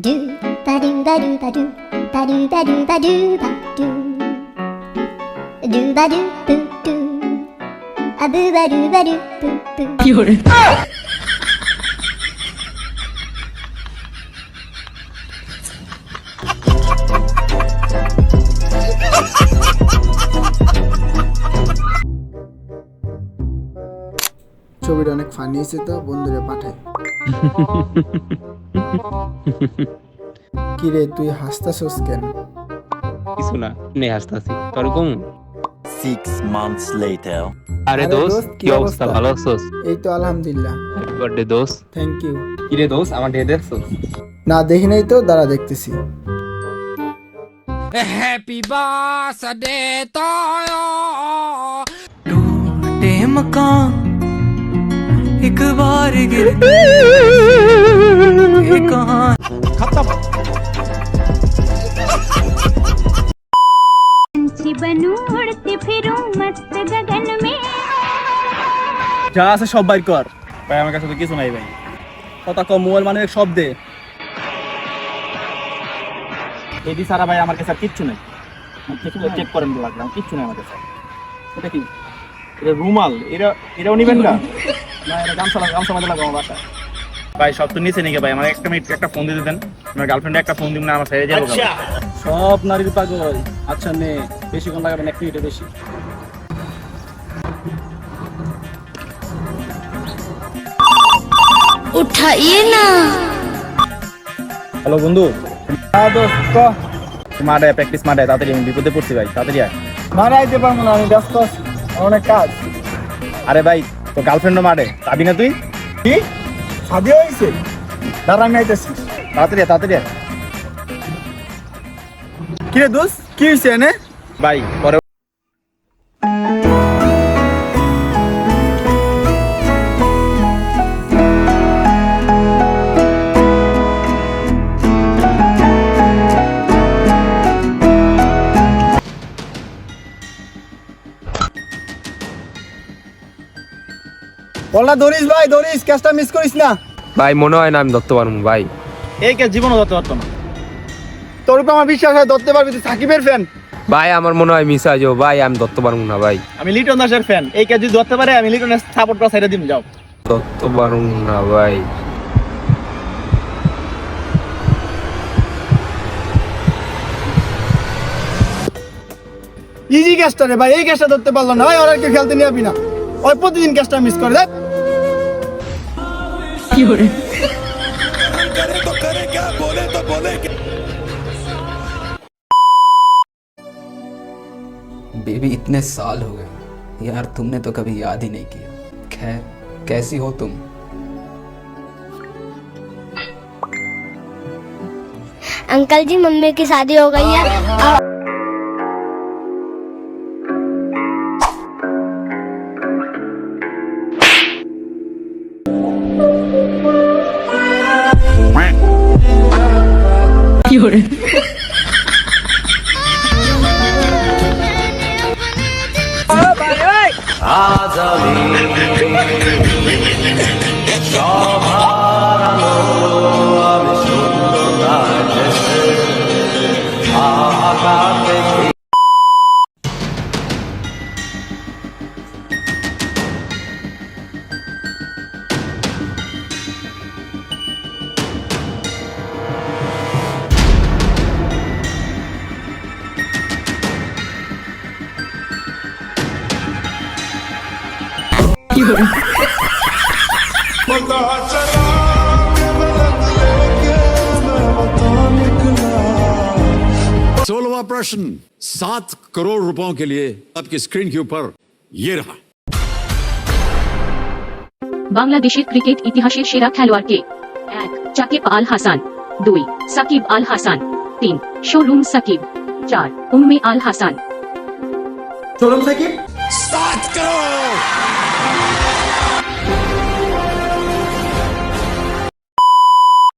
Do ba do ba do ba do ba do ba do ba do ba do ba do boo do a boo ba do boo boo. 有人。 ছবিটা অনেক funny হয়েছে তো বন্ধুরে পাঠাই। কিরে তুই হাসতাছস কেন? কিছু না, নেই হাসতাছি। তোর কম 6 months later. আরে দোস্ত, কি অবস্থা? ভালো আছোস? এই তো আলহামদুলিল্লাহ। হ্যাপি বার্থডে দোস্ত। Thank you. কি রে দোস্ত, আমার ডে দেখছস? না দেখি নাই তো, দাঁড়া দেখতেছি। हैप्पी बर्थडे टू यू टूटे मकान एक बार गिर ये कहां पंछी बनूं उड़ती फिरूं मस्त गगन में। যা আছে সব বাইর কর ভাই, আমার কাছে তো কিছু নাই ভাই। কথা কম, মোবাইল মানে সব দে। এডি সারা ভাই আমার কাছে আর কিচ্ছু নেই। চেক করেন লাগলাম, কিচ্ছু নেই আমার কাছে। এটা কি? এটা রুমাল, এরাও নিবেন না? না এটা গামছা মধ্যে লাগবে আমার বাসায়। ভাই সব তো নিচে নিয়ে ভাই, আমার একটা মিনিট একটা ফোন দিতে দেন। আমার গার্লফ্রেন্ডে একটা ফোন দিব না, আমার ছেড়ে যাবো। সব নারীর পাগল। আচ্ছা নে, বেশিক্ষণ লাগাবেন, এক মিনিটে বেশি। उठाइए ना। হ্যালো বন্ধু। দোস্ত মাঠে প্র্যাকটিস মাঠে, তাড়াতাড়ি আমি বিপদে পড়ছি ভাই, তাড়াতাড়ি আয়। মারা আইতে পারবো না, আমি ব্যস্ত আছি, অনেক কাজ। আরে ভাই তো গার্লফ্রেন্ডও মাঠে, যাবি না তুই? কি শাদি হয়েছে? দাঁড়া আমি আইতেছি। তাড়াতাড়ি আয়, তাড়াতাড়ি আয়। কিরে দোস্ত কি হয়েছে এনে? ভাই পরে বলনা ধরিস ভাই, ধরিস, ক্যাচটা মিস করিস না। ভাই মনে হয় না আমি ধরতে পারবো ভাই। এই কে জীবনও ধরতে পারতো না। তোর উপর আমার বিশ্বাস হয় ধরতে পারবি, তুই সাকিবের ফ্যান। ভাই আমার মনে হয় মিস আজও ভাই, আমি ধরতে পারবো না ভাই। আমি লিটন দাসের ফ্যান, এই কে যদি ধরতে পারে আমি লিটনের সাপোর্ট করা সাইডে দিম। যাও। ধরতে পারবো না ভাই। ইজি ক্যাচটা রে ভাই, এই ক্যাচটা ধরতে পারলো না। ওর আর কেউ খেলতে নিয়ে যাবি না, ওই প্রতিদিন ক্যাচটা মিস করে দেখ। 有人。 बेबी इतने साल हो गए यार, तुमने तो कभी याद ही नहीं किया। खैर कैसी हो तुम? अंकल जी मम्मी की शादी हो गई है।有人。 有人。 16वां प्रश्न 7 करोड़ रुपयों के लिए आपकी स्क्रीन के ऊपर ये रहा। বাংলাদেশের ক্রিকেট ইতিহাসের সেরা খেলোয়াড় কে? 1 সাকিব আল হাসান, 2 সাকিব আল হাসান, 3 শোরুম সাকিব, 4 উম্মে আল হাসান। চলুন সাকিব। 7 करोड़